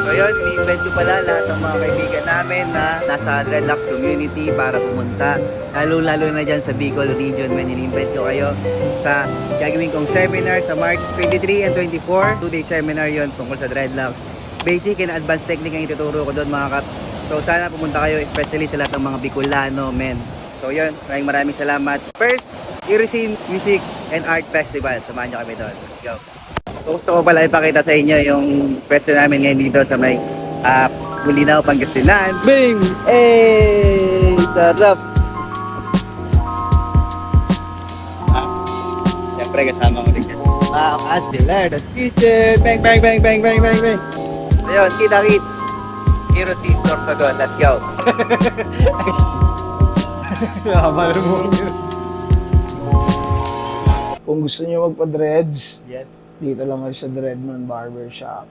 So yun, ini-invite ko pala lahat ng mga kaibigan namin na nasa Dreadlocks community para pumunta. Lalo-lalo na dyan sa Bicol region, man, ini-invite ko kayo sa gagawin kong seminar sa March 23 and 24. 2-day seminar yon tungkol sa Dreadlocks. Basic and advanced technique ang ituturo ko doon mga kap. So sana pumunta kayo, especially sa lahat ng mga Bicolano, men. So yun, maraming salamat. First, Irisine Music and Art Festival. Samahan nyo kami doon. Let's go. So, gusto ko pala ipakita sa inyo yung pwesto namin ngayon dito sa may Bulinaw, Pangasinan. Bing! Eh! Sarap! Siyempre kasama ko rin kasi Ma'am Acilarda's Kitchen! Bang! Bang! Bang! Bang! Bang! Bang! Bang! Ayun, kita kids! Kerosene Sorsogon. Let's go! Kamala mo. Kung gusto niyo magpa-dreads, Yes. dito lang kayo sa Dreadman Barbershop.